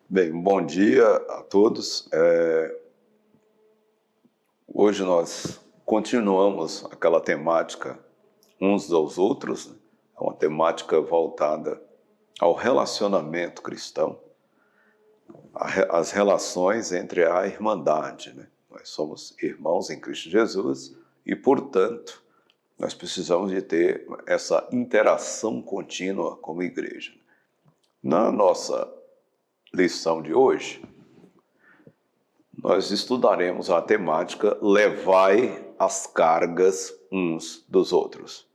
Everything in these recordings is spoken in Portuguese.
Bem, bom dia a todos. Hoje nós continuamos aquela temática uns aos outros, né? É uma temática voltada ao relacionamento cristão, as relações entre a irmandade, né? Nós somos irmãos em Cristo Jesus e, portanto, nós precisamos de ter essa interação contínua como igreja. Na nossa lição de hoje, nós estudaremos a temática Levai as cargas uns dos outros.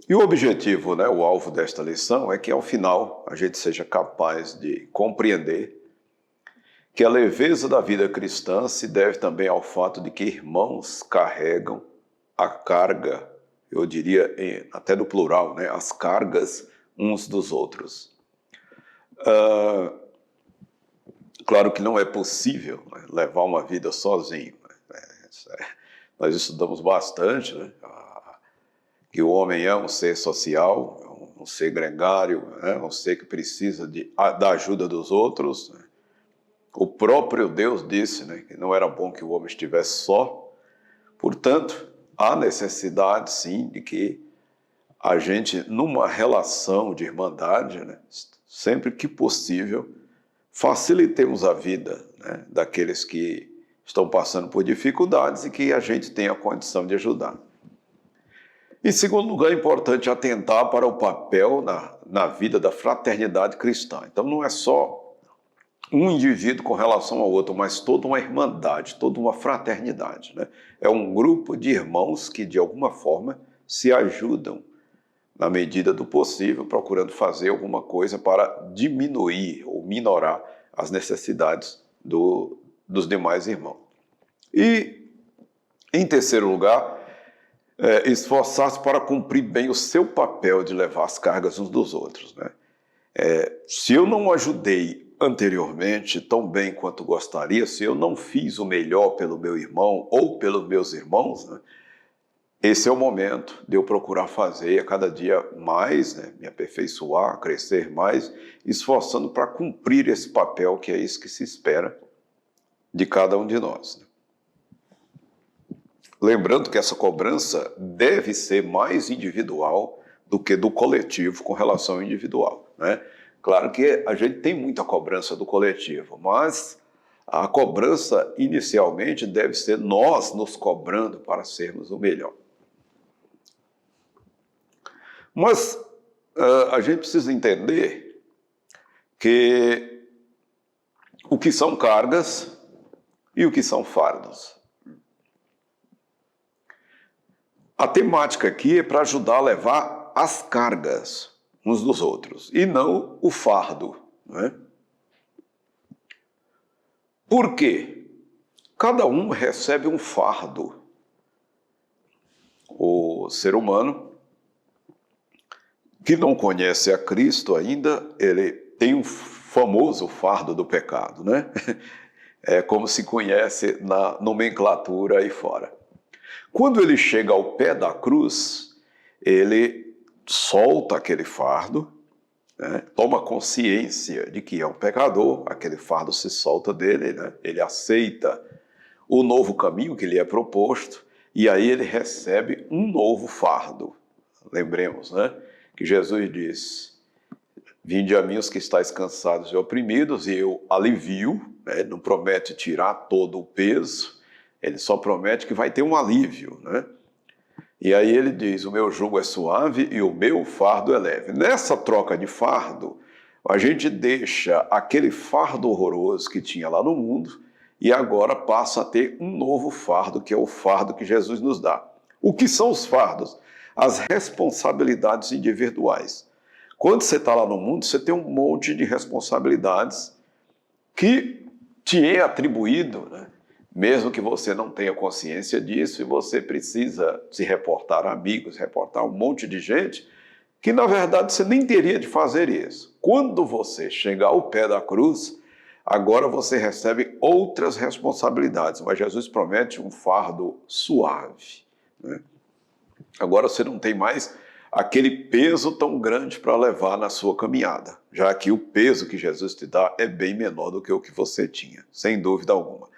E o objetivo, o alvo desta lição é que ao final a gente seja capaz de compreender que a leveza da vida cristã se deve também ao fato de que irmãos carregam a carga, eu diria até no plural, as cargas uns dos outros. Claro que não é possível levar uma vida sozinho. Nós estudamos bastante, que o homem é um ser social, um ser gregário, um ser que precisa da ajuda dos outros. O próprio Deus disse que não era bom que o homem estivesse só. Portanto, há necessidade, sim, de que a gente, numa relação de irmandade, sempre que possível, facilitemos a vida daqueles que estão passando por dificuldades e que a gente tenha a condição de ajudar. Em segundo lugar, é importante atentar para o papel na vida da fraternidade cristã. Então, não é só um indivíduo com relação ao outro, mas toda uma irmandade, toda uma fraternidade. É um grupo de irmãos que, de alguma forma, se ajudam na medida do possível, procurando fazer alguma coisa para diminuir ou minorar as necessidades dos demais irmãos. E, em terceiro lugar, esforçar-se para cumprir bem o seu papel de levar as cargas uns dos outros. Se eu não ajudei anteriormente tão bem quanto gostaria, se eu não fiz o melhor pelo meu irmão ou pelos meus irmãos, esse é o momento de eu procurar fazer a cada dia mais, me aperfeiçoar, crescer mais, esforçando para cumprir esse papel que é isso que se espera de cada um de nós. Lembrando que essa cobrança deve ser mais individual do que do coletivo com relação ao individual. Claro que a gente tem muita cobrança do coletivo, mas a cobrança inicialmente deve ser nós nos cobrando para sermos o melhor. Mas a gente precisa entender que o que são cargas e o que são fardos. A temática aqui é para ajudar a levar as cargas uns dos outros, e não o fardo. Por quê? Cada um recebe um fardo. O ser humano que não conhece a Cristo ainda, ele tem um famoso fardo do pecado. É como se conhece na nomenclatura aí fora. Quando ele chega ao pé da cruz, ele solta aquele fardo, toma consciência de que é um pecador, aquele fardo se solta dele, ele aceita o novo caminho que lhe é proposto, e aí ele recebe um novo fardo. Lembremos, que Jesus diz: vinde a mim os que estáis cansados e oprimidos, e eu alivio. Não promete tirar todo o peso, ele só promete que vai ter um alívio. E aí ele diz: o meu jugo é suave e o meu fardo é leve. Nessa troca de fardo, a gente deixa aquele fardo horroroso que tinha lá no mundo e agora passa a ter um novo fardo, que é o fardo que Jesus nos dá. O que são os fardos? As responsabilidades individuais. Quando você está lá no mundo, você tem um monte de responsabilidades que te é atribuído, mesmo que você não tenha consciência disso, e você precisa se reportar a amigos, reportar a um monte de gente, que na verdade você nem teria de fazer isso. Quando você chegar ao pé da cruz, agora você recebe outras responsabilidades, mas Jesus promete um fardo suave, né? Agora você não tem mais aquele peso tão grande para levar na sua caminhada, já que o peso que Jesus te dá é bem menor do que o que você tinha, sem dúvida alguma.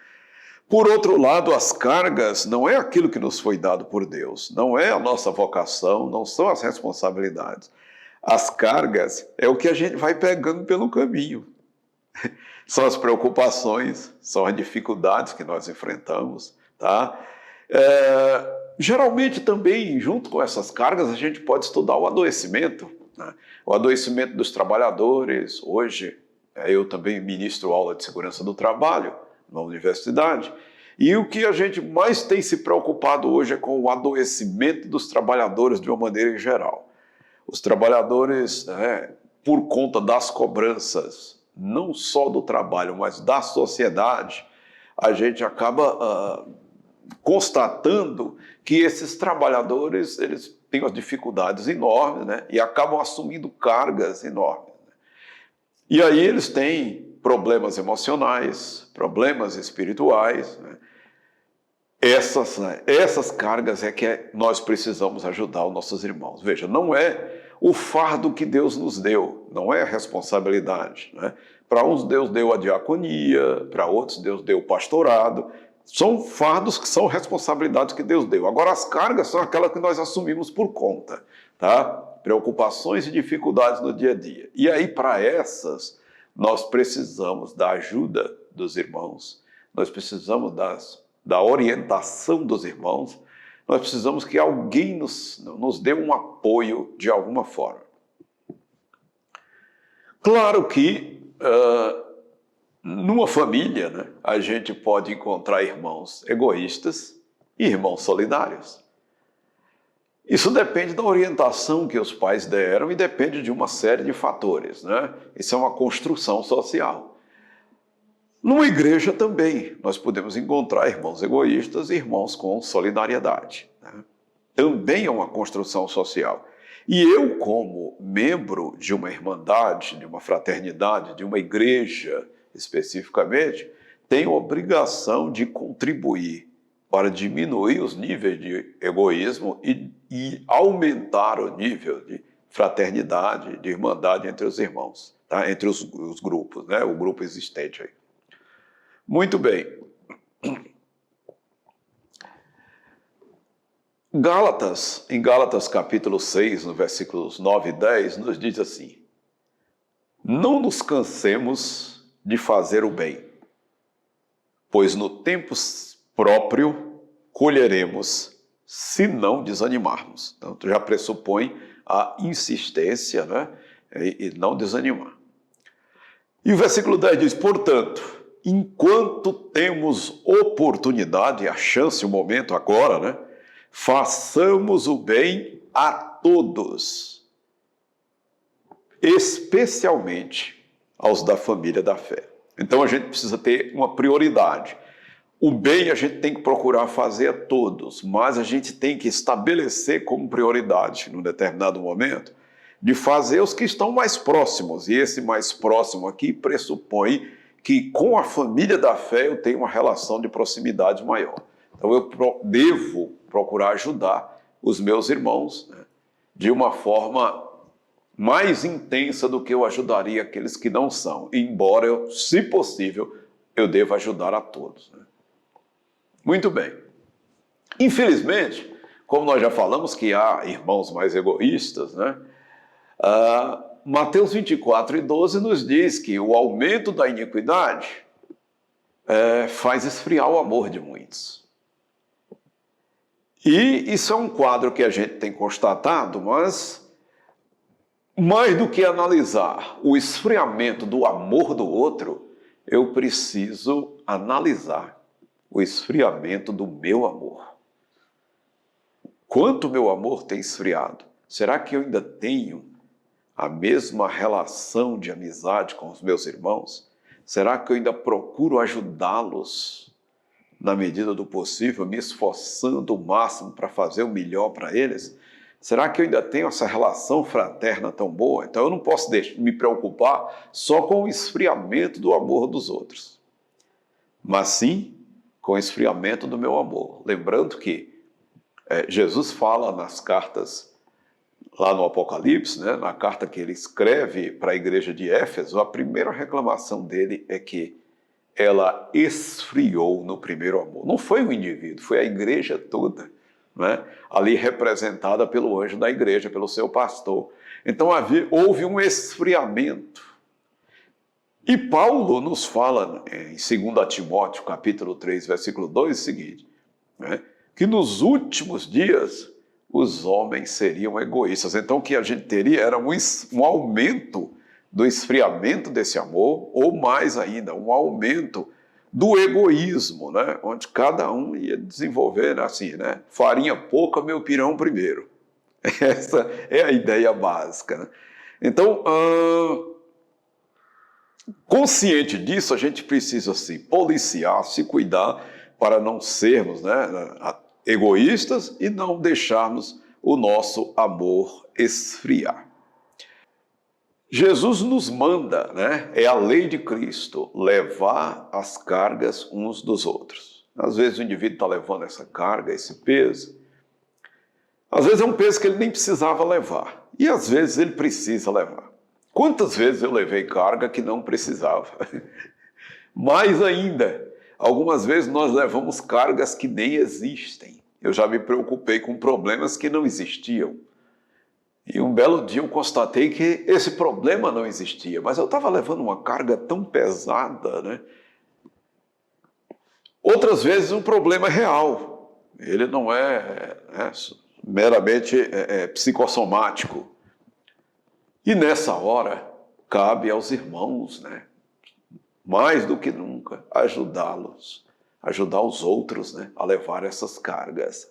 Por outro lado, as cargas não é aquilo que nos foi dado por Deus, não é a nossa vocação, não são as responsabilidades. As cargas é o que a gente vai pegando pelo caminho. São as preocupações, são as dificuldades que nós enfrentamos, tá? Geralmente também, junto com essas cargas, a gente pode estudar o adoecimento, né? O adoecimento dos trabalhadores. Hoje, eu também ministro aula de segurança do trabalho na universidade, e o que a gente mais tem se preocupado hoje é com o adoecimento dos trabalhadores de uma maneira geral. Os trabalhadores, por conta das cobranças, não só do trabalho, mas da sociedade, a gente acaba constatando que esses trabalhadores eles têm umas dificuldades enormes, né? E acabam assumindo cargas enormes, né? E aí eles têm problemas emocionais, problemas espirituais, né? Essas cargas é que nós precisamos ajudar os nossos irmãos. Veja, não é o fardo que Deus nos deu, não é a responsabilidade, né? Para uns Deus deu a diaconia, para outros Deus deu o pastorado. São fardos que são responsabilidades que Deus deu. Agora, as cargas são aquelas que nós assumimos por conta, tá? Preocupações e dificuldades no dia a dia. E aí, para essas, nós precisamos da ajuda dos irmãos, nós precisamos da orientação dos irmãos, nós precisamos que alguém nos dê um apoio de alguma forma. Claro que numa família, né, a gente pode encontrar irmãos egoístas e irmãos solidários. Isso depende da orientação que os pais deram e depende de uma série de fatores, né? Isso é uma construção social. Numa igreja também, nós podemos encontrar irmãos egoístas e irmãos com solidariedade, né? Também é uma construção social. E eu, como membro de uma irmandade, de uma fraternidade, de uma igreja especificamente, tenho a obrigação de contribuir para diminuir os níveis de egoísmo e aumentar o nível de fraternidade, de irmandade entre os irmãos, tá? Entre os grupos, né? O grupo existente aí. Muito bem. Em Gálatas capítulo 6, no versículos 9 e 10, nos diz assim: não nos cansemos de fazer o bem, pois no tempo próprio colheremos, se não desanimarmos. Então, já pressupõe a insistência, né? E não desanimar. E o versículo 10 diz: portanto, enquanto temos oportunidade, a chance, o momento agora, né? Façamos o bem a todos, especialmente aos da família da fé. Então a gente precisa ter uma prioridade. O bem a gente tem que procurar fazer a todos, mas a gente tem que estabelecer como prioridade, num determinado momento, de fazer os que estão mais próximos. E esse mais próximo aqui pressupõe que com a família da fé eu tenho uma relação de proximidade maior. Então eu devo procurar ajudar os meus irmãos, né, de uma forma mais intensa do que eu ajudaria aqueles que não são, embora, se possível, eu deva ajudar a todos, né? Muito bem. Infelizmente, como nós já falamos que há irmãos mais egoístas, né? Mateus 24 e 12 nos diz que o aumento da iniquidade faz esfriar o amor de muitos. E isso é um quadro que a gente tem constatado, mas mais do que analisar o esfriamento do amor do outro, eu preciso analisar o esfriamento do meu amor. Quanto meu amor tem esfriado? Será que eu ainda tenho a mesma relação de amizade com os meus irmãos? Será que eu ainda procuro ajudá-los na medida do possível, me esforçando o máximo para fazer o melhor para eles? Será que eu ainda tenho essa relação fraterna tão boa? Então eu não posso me preocupar só com o esfriamento do amor dos outros, mas sim com o esfriamento do meu amor. Lembrando que Jesus fala nas cartas, lá no Apocalipse, né, na carta que ele escreve para a igreja de Éfeso, a primeira reclamação dele é que ela esfriou no primeiro amor. Não foi o indivíduo, foi a igreja toda, né, ali representada pelo anjo da igreja, pelo seu pastor. Então houve um esfriamento. E Paulo nos fala em 2 Timóteo, capítulo 3, versículo 2, o seguinte, né, que nos últimos dias os homens seriam egoístas. Então o que a gente teria era um aumento do esfriamento desse amor, ou mais ainda, um aumento do egoísmo, né, onde cada um ia desenvolver assim, né, farinha pouca, meu pirão primeiro. Essa é a ideia básica, né? Então, consciente disso, a gente precisa se policiar, se cuidar para não sermos, né, egoístas e não deixarmos o nosso amor esfriar. Jesus nos manda, né, é a lei de Cristo, levar as cargas uns dos outros. Às vezes o indivíduo está levando essa carga, esse peso. Às vezes é um peso que ele nem precisava levar. E às vezes ele precisa levar. Quantas vezes eu levei carga que não precisava? Mais ainda, algumas vezes nós levamos cargas que nem existem. Eu já me preocupei com problemas que não existiam. E um belo dia eu constatei que esse problema não existia, mas eu estava levando uma carga tão pesada, né? Outras vezes um problema é real. Ele não é meramente psicossomático. E nessa hora, cabe aos irmãos, né, mais do que nunca, ajudá-los, ajudar os outros, né, a levar essas cargas.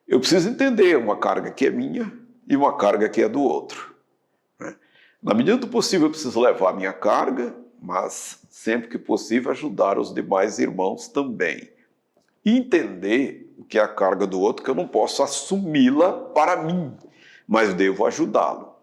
Eu preciso entender uma carga que é minha e uma carga que é do outro, né? Na medida do possível, eu preciso levar a minha carga, mas sempre que possível, ajudar os demais irmãos também. E entender o que é a carga do outro, que eu não posso assumi-la para mim, mas devo ajudá-lo.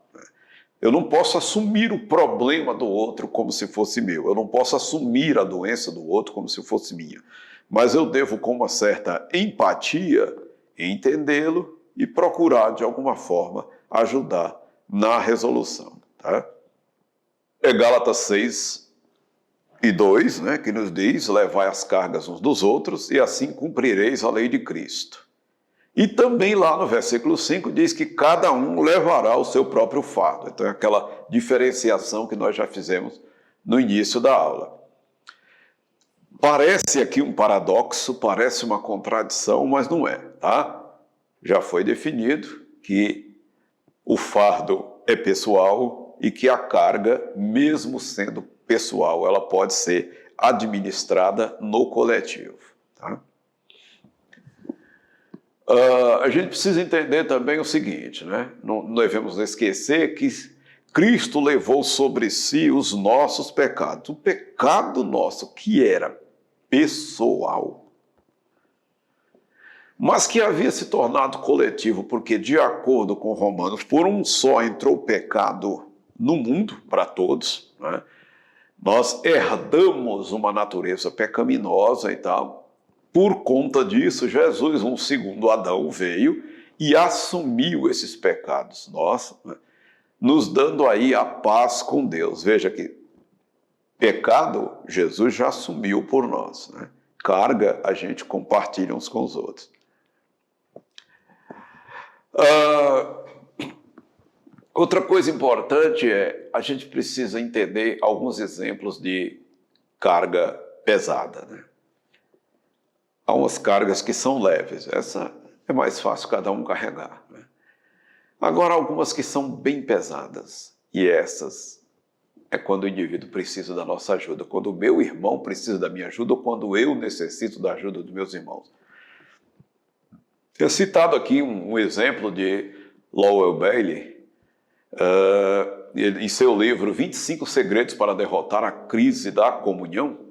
Eu não posso assumir o problema do outro como se fosse meu. Eu não posso assumir a doença do outro como se fosse minha. Mas eu devo, com uma certa empatia, entendê-lo e procurar, de alguma forma, ajudar na resolução. Tá? É Gálatas 6:2, né, que nos diz, levai as cargas uns dos outros e assim cumprireis a lei de Cristo. E também lá no versículo 5 diz que cada um levará o seu próprio fardo. Então é aquela diferenciação que nós já fizemos no início da aula. Parece aqui um paradoxo, parece uma contradição, mas não é, tá? Já foi definido que o fardo é pessoal e que a carga, mesmo sendo pessoal, ela pode ser administrada no coletivo, tá? A gente precisa entender também o seguinte, né? Não devemos esquecer que Cristo levou sobre si os nossos pecados. O pecado nosso, que era pessoal, mas que havia se tornado coletivo, porque, de acordo com Romanos, por um só entrou o pecado no mundo, para todos, né? Nós herdamos uma natureza pecaminosa e tal. Por conta disso, Jesus, um segundo Adão, veio e assumiu esses pecados nossos, né, nos dando aí a paz com Deus. Veja que pecado, Jesus já assumiu por nós, né? Carga, a gente compartilha uns com os outros. Outra coisa importante é, a gente precisa entender alguns exemplos de carga pesada, né? Há umas cargas que são leves, essa é mais fácil cada um carregar, né? Agora, algumas que são bem pesadas, e essas é quando o indivíduo precisa da nossa ajuda, quando o meu irmão precisa da minha ajuda, ou quando eu necessito da ajuda dos meus irmãos. É citado aqui um exemplo de Lowell Bailey, em seu livro 25 Segredos para Derrotar a Crise da Comunhão.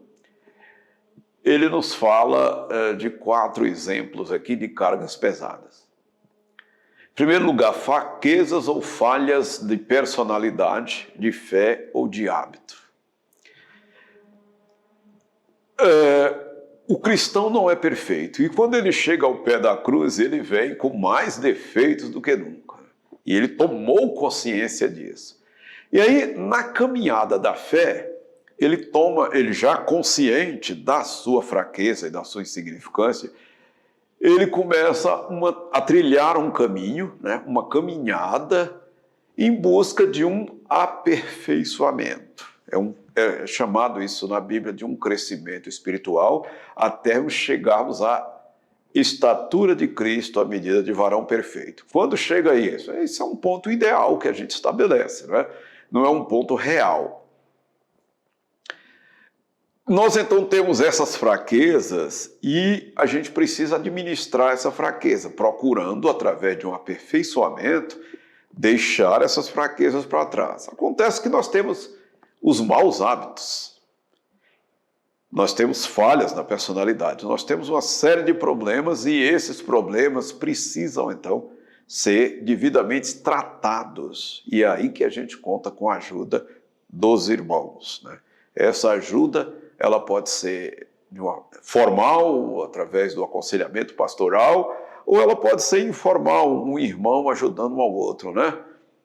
Ele nos fala de 4 exemplos aqui de cargas pesadas. primeiro lugar, fraquezas ou falhas de personalidade, de fé ou de hábito. O cristão não é perfeito, e quando ele chega ao pé da cruz, ele vem com mais defeitos do que nunca. E ele tomou consciência disso. E aí, na caminhada da fé, ele já consciente da sua fraqueza e da sua insignificância, ele começa a trilhar um caminho, né, uma caminhada em busca de um aperfeiçoamento. É chamado isso na Bíblia de um crescimento espiritual até chegarmos à estatura de Cristo à medida de varão perfeito. Quando chega a isso? Esse é um ponto ideal que a gente estabelece, né? Não é um ponto real. Nós então temos essas fraquezas e a gente precisa administrar essa fraqueza, procurando, através de um aperfeiçoamento, deixar essas fraquezas para trás. Acontece que nós temos os maus hábitos, nós temos falhas na personalidade, nós temos uma série de problemas e esses problemas precisam, então, ser devidamente tratados. E é aí que a gente conta com a ajuda dos irmãos, né? Essa ajuda, ela pode ser formal, através do aconselhamento pastoral, ou ela pode ser informal, um irmão ajudando um ao outro, né?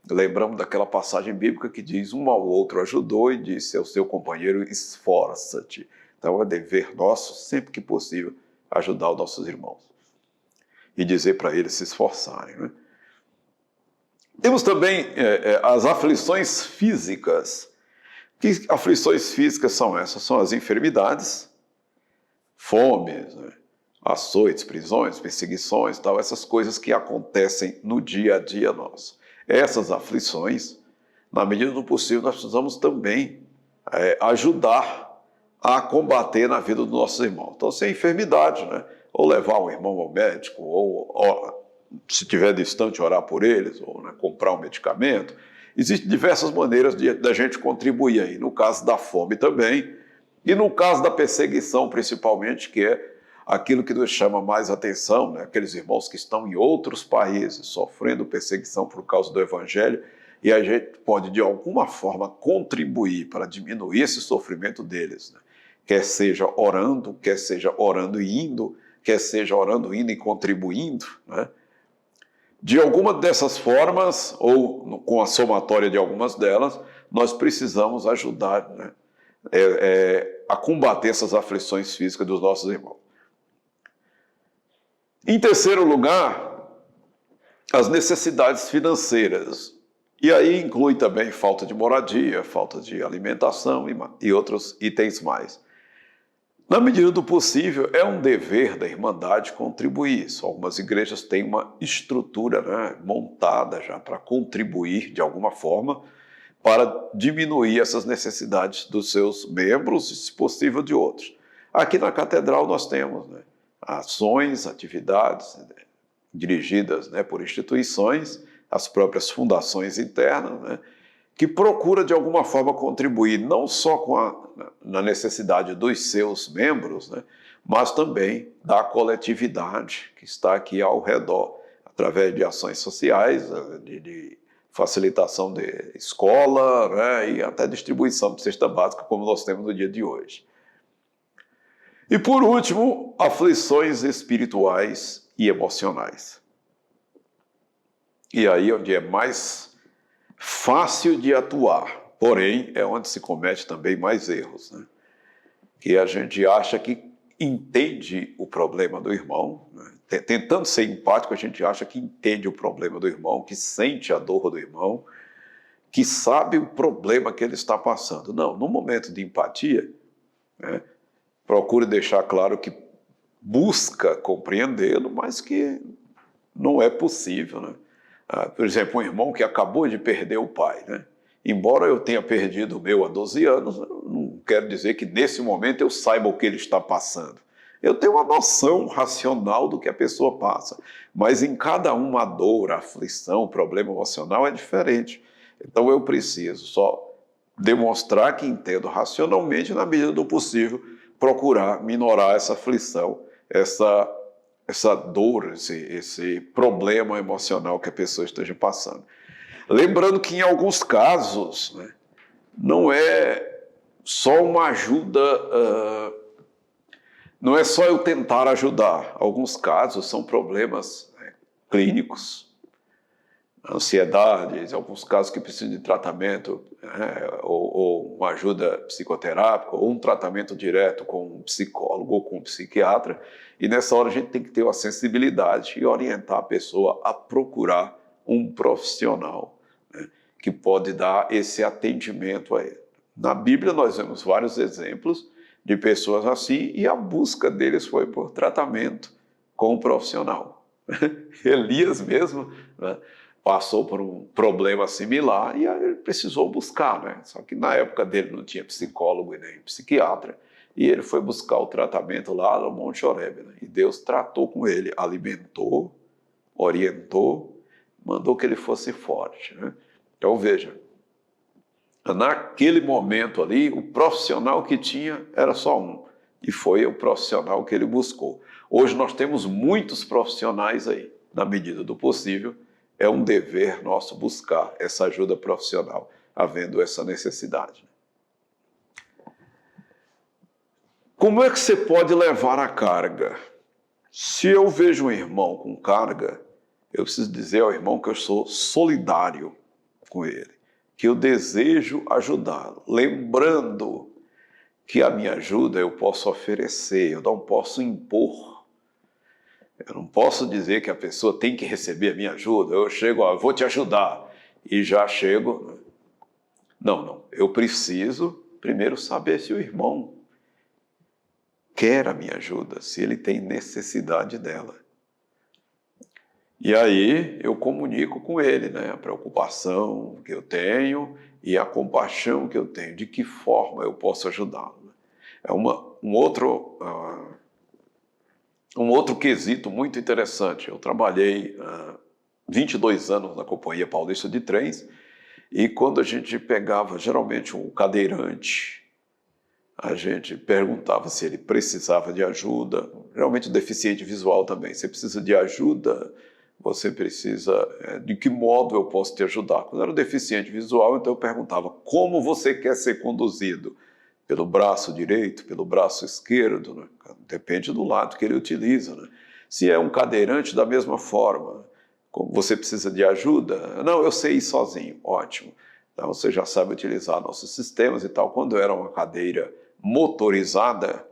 Lembramos daquela passagem bíblica que diz: um ao outro ajudou e disse ao seu companheiro, esforça-te. Então é dever nosso, sempre que possível, ajudar os nossos irmãos e dizer para eles se esforçarem, né? Temos também as aflições físicas. Que aflições físicas são essas? São as enfermidades, fomes, né? Açoites, prisões, perseguições, tal, essas coisas que acontecem no dia a dia nosso. Essas aflições, na medida do possível, nós precisamos também ajudar a combater na vida dos nossos irmãos. Então, se é enfermidade, né? Ou levar um irmão ao médico, ou se estiver distante, orar por eles, ou, né, comprar um medicamento. Existem diversas maneiras da gente contribuir aí. No caso da fome também, e no caso da perseguição, principalmente, que é aquilo que nos chama mais atenção, né? Aqueles irmãos que estão em outros países sofrendo perseguição por causa do Evangelho, e a gente pode, de alguma forma, contribuir para diminuir esse sofrimento deles, né? Quer seja orando e indo, quer seja orando, indo e contribuindo, né? De alguma dessas formas, ou com a somatória de algumas delas, nós precisamos ajudar, né, a combater essas aflições físicas dos nossos irmãos. Em terceiro lugar, as necessidades financeiras. E aí inclui também falta de moradia, falta de alimentação e outros itens mais. Na medida do possível, é um dever da Irmandade contribuir isso. Algumas igrejas têm uma estrutura, né, montada já para contribuir de alguma forma para diminuir essas necessidades dos seus membros e, se possível, de outros. Aqui na Catedral nós temos, né, ações, atividades, né, dirigidas, né, por instituições, as próprias fundações internas, né, que procura de alguma forma contribuir não só na necessidade dos seus membros, né, mas também da coletividade que está aqui ao redor, através de ações sociais, de facilitação de escola, né, e até distribuição de cesta básica, como nós temos no dia de hoje. E por último, aflições espirituais e emocionais. E aí onde é mais fácil de atuar, porém é onde se comete também mais erros, né? Que a gente acha que entende o problema do irmão, né? Tentando ser empático, a gente acha que entende o problema do irmão, que sente a dor do irmão, que sabe o problema que ele está passando. Não, no momento de empatia, né, procure deixar claro que busca compreendê-lo, mas que não é possível, né? Por exemplo, um irmão que acabou de perder o pai, né? Embora eu tenha perdido o meu há 12 anos, não quero dizer que nesse momento eu saiba o que ele está passando. Eu tenho uma noção racional do que a pessoa passa, mas em cada uma a dor, a aflição, o problema emocional é diferente. Então eu preciso só demonstrar que entendo racionalmente, na medida do possível, procurar minorar essa aflição, essa essa dor, esse problema emocional que a pessoa esteja passando. Lembrando que em alguns casos, né, não é só uma ajuda, não é só eu tentar ajudar. Alguns casos são problemas, né, clínicos, ansiedade, alguns casos que precisam de tratamento, né, ou uma ajuda psicoterápica, ou um tratamento direto com um psicólogo ou com um psiquiatra. E nessa hora a gente tem que ter uma sensibilidade e orientar a pessoa a procurar um profissional, né, que pode dar esse atendimento a ele. Na Bíblia nós vemos vários exemplos de pessoas assim e a busca deles foi por tratamento com um profissional. Elias mesmo, né, passou por um problema similar e aí ele precisou buscar, né? Só que na época dele não tinha psicólogo e nem psiquiatra, e ele foi buscar o tratamento lá no Monte Horebe, né? E Deus tratou com ele, alimentou, orientou, mandou que ele fosse forte, né? Então veja, naquele momento ali, o profissional que tinha era só um, e foi o profissional que ele buscou. Hoje nós temos muitos profissionais aí, na medida do possível, é um dever nosso buscar essa ajuda profissional, havendo essa necessidade. Como é que você pode levar a carga? Se eu vejo um irmão com carga, eu preciso dizer ao irmão que eu sou solidário com ele, que eu desejo ajudá-lo, lembrando que a minha ajuda eu posso oferecer, eu não posso impor. Eu não posso dizer que a pessoa tem que receber a minha ajuda. Eu chego, ó, eu vou te ajudar, e já chego. Não. Eu preciso primeiro saber se o irmão quer a minha ajuda, se ele tem necessidade dela. E aí eu comunico com ele, né, a preocupação que eu tenho e a compaixão que eu tenho, de que forma eu posso ajudá-lo. É um outro quesito muito interessante. Eu trabalhei 22 anos na Companhia Paulista de Trens e quando a gente pegava geralmente um cadeirante, a gente perguntava se ele precisava de ajuda, geralmente deficiente visual também. Você precisa de ajuda? Você precisa... de que modo eu posso te ajudar? Quando eu era deficiente visual, então eu perguntava como você quer ser conduzido? Pelo braço direito, pelo braço esquerdo, né? Depende do lado que ele utiliza, né? Se é um cadeirante, da mesma forma. Como você precisa de ajuda? Não, eu sei ir sozinho. Ótimo. Então você já sabe utilizar nossos sistemas e tal. Quando era uma cadeira motorizada,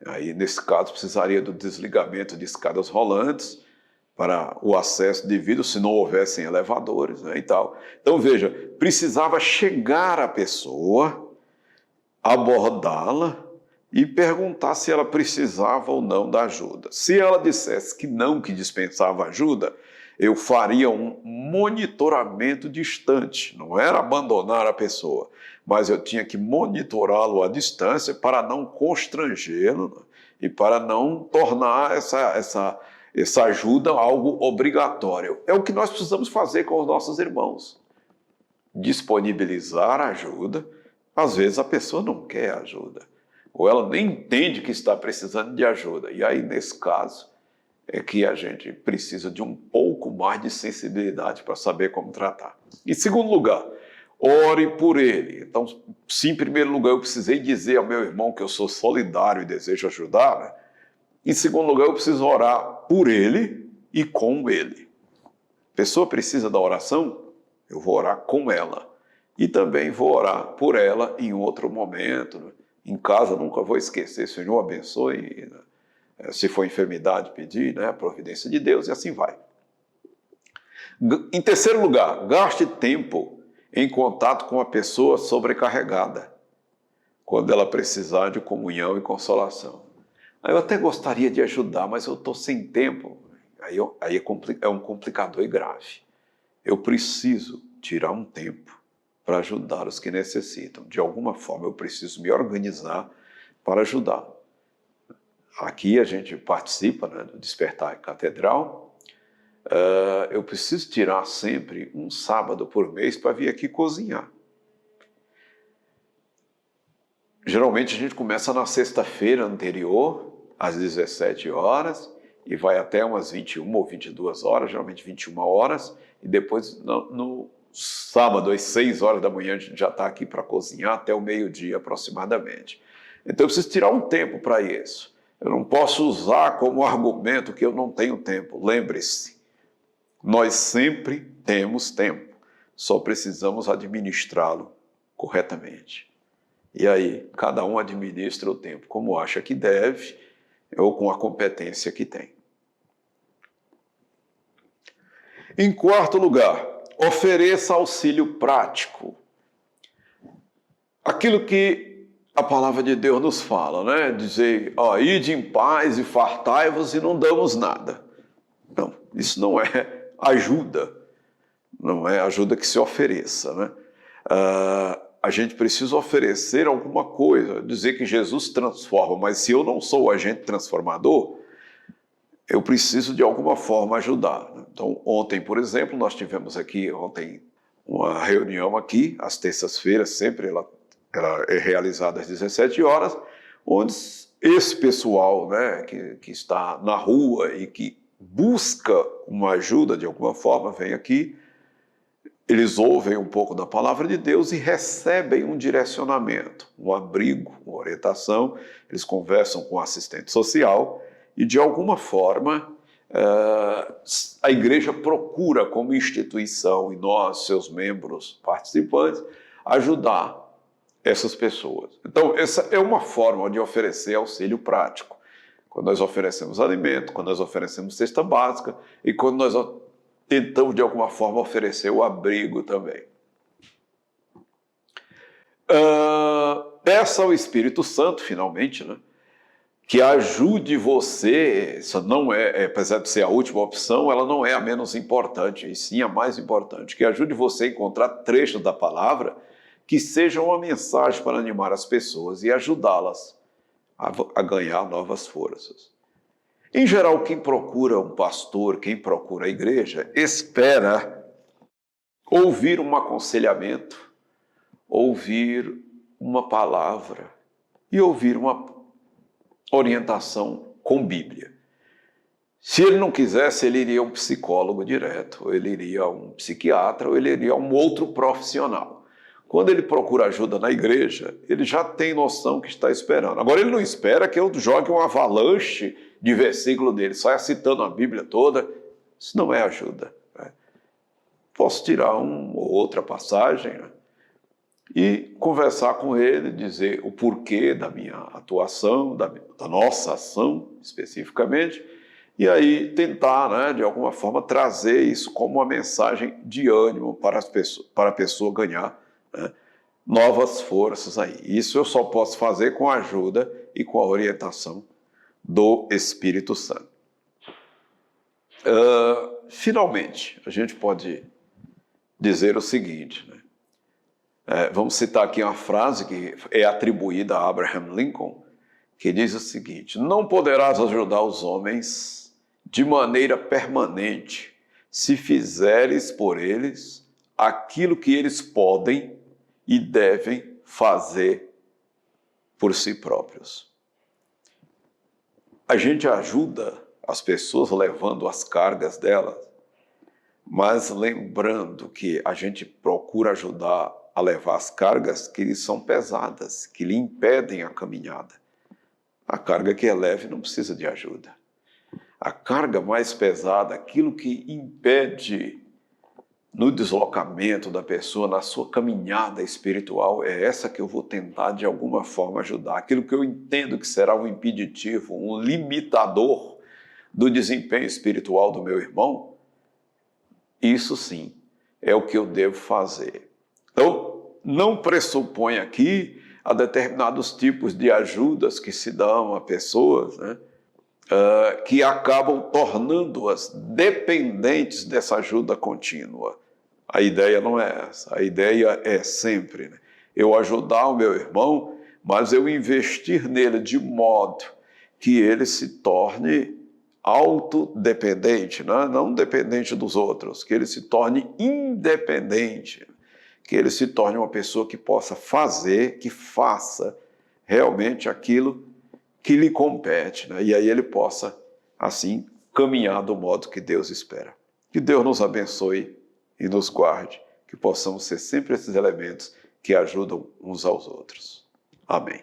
aí nesse caso precisaria do desligamento de escadas rolantes para o acesso devido, se não houvessem elevadores, né, e tal. Então veja, precisava chegar à pessoa, abordá-la e perguntar se ela precisava ou não da ajuda. Se ela dissesse que não, que dispensava ajuda, eu faria um monitoramento distante. Não era abandonar a pessoa, mas eu tinha que monitorá-lo à distância para não constrangê-lo e para não tornar essa ajuda algo obrigatório. É o que nós precisamos fazer com os nossos irmãos. Disponibilizar ajuda. Às vezes a pessoa não quer ajuda, ou ela nem entende que está precisando de ajuda. E aí, nesse caso, é que a gente precisa de um pouco mais de sensibilidade para saber como tratar. Em segundo lugar, ore por ele. Então, se em primeiro lugar eu precisei dizer ao meu irmão que eu sou solidário e desejo ajudar, né? Em segundo lugar, eu preciso orar por ele e com ele. A pessoa precisa da oração, eu vou orar com ela. E também vou orar por ela em outro momento, né? Em casa, nunca vou esquecer, Senhor abençoe, né? Se for enfermidade, pedir, né? A providência de Deus, e assim vai. Em terceiro lugar, gaste tempo em contato com a pessoa sobrecarregada, quando ela precisar de comunhão e consolação. Eu até gostaria de ajudar, mas eu estou sem tempo. Aí é um complicador e grave. Eu preciso tirar um tempo para ajudar os que necessitam. De alguma forma, eu preciso me organizar para ajudar. Aqui a gente participa, né, do Despertar Catedral. Eu preciso tirar sempre um sábado por mês para vir aqui cozinhar. Geralmente a gente começa na sexta-feira anterior, às 17 horas, e vai até umas 21 ou 22 horas, geralmente 21 horas, e depois no sábado às 6 horas da manhã a gente já está aqui para cozinhar até o meio-dia aproximadamente. Então eu preciso tirar um tempo para isso. Eu não posso usar como argumento que eu não tenho tempo. Lembre-se, nós sempre temos tempo, só precisamos administrá-lo corretamente. E aí, cada um administra o tempo como acha que deve ou com a competência que tem. Em quarto lugar, ofereça auxílio prático. Aquilo que a palavra de Deus nos fala, né? Dizer, ide em paz e fartai-vos e não damos nada. Não, isso não é ajuda. Não é ajuda que se ofereça, né? A gente precisa oferecer alguma coisa, dizer que Jesus transforma, mas se eu não sou o agente transformador, eu preciso de alguma forma ajudar. Então, ontem, por exemplo, nós tivemos aqui uma reunião aqui, às terças-feiras, sempre ela é realizada às 17 horas, onde esse pessoal, né, que está na rua e que busca uma ajuda de alguma forma, vem aqui, eles ouvem um pouco da palavra de Deus e recebem um direcionamento, um abrigo, uma orientação, eles conversam com o assistente social e, de alguma forma, a igreja procura, como instituição, e nós, seus membros participantes, ajudar essas pessoas. Então, essa é uma forma de oferecer auxílio prático. Quando nós oferecemos alimento, quando nós oferecemos cesta básica e quando nós tentamos, de alguma forma, oferecer o abrigo também. Peça ao Espírito Santo, finalmente, né, que ajude você, isso não apesar de ser a última opção, ela não é a menos importante, e sim a mais importante, que ajude você a encontrar trechos da palavra que sejam uma mensagem para animar as pessoas e ajudá-las a ganhar novas forças. Em geral, quem procura um pastor, quem procura a igreja, espera ouvir um aconselhamento, ouvir uma palavra e ouvir uma orientação com Bíblia. Se ele não quisesse, ele iria a um psicólogo direto, ou ele iria a um psiquiatra, ou ele iria a um outro profissional. Quando ele procura ajuda na igreja, ele já tem noção que está esperando. Agora, ele não espera que eu jogue uma avalanche de versículo dele, saia citando a Bíblia toda. Isso não é ajuda, né? Posso tirar uma ou outra passagem, né, e conversar com ele, dizer o porquê da minha atuação, da nossa ação especificamente, e aí tentar, né, de alguma forma, trazer isso como uma mensagem de ânimo para a pessoa ganhar, né, novas forças aí. Isso eu só posso fazer com a ajuda e com a orientação do Espírito Santo. Finalmente, a gente pode dizer o seguinte, né? Vamos citar aqui uma frase que é atribuída a Abraham Lincoln, que diz o seguinte: não poderás ajudar os homens de maneira permanente se fizeres por eles aquilo que eles podem e devem fazer por si próprios. A gente ajuda as pessoas levando as cargas delas, mas lembrando que a gente procura ajudar a levar as cargas que lhe são pesadas, que lhe impedem a caminhada. A carga que é leve não precisa de ajuda. A carga mais pesada, aquilo que impede no deslocamento da pessoa, na sua caminhada espiritual, é essa que eu vou tentar de alguma forma ajudar. Aquilo que eu entendo que será um impeditivo, um limitador do desempenho espiritual do meu irmão, isso sim é o que eu devo fazer. Então, não pressupõe aqui a determinados tipos de ajudas que se dão a pessoas, né, que acabam tornando-as dependentes dessa ajuda contínua. A ideia não é essa. A ideia é sempre, né, eu ajudar o meu irmão, mas eu investir nele de modo que ele se torne autodependente, né? Não dependente dos outros, que ele se torne independente, que ele se torne uma pessoa que possa fazer, que faça realmente aquilo que lhe compete, né? E aí ele possa, assim, caminhar do modo que Deus espera. Que Deus nos abençoe e nos guarde, que possamos ser sempre esses elementos que ajudam uns aos outros. Amém.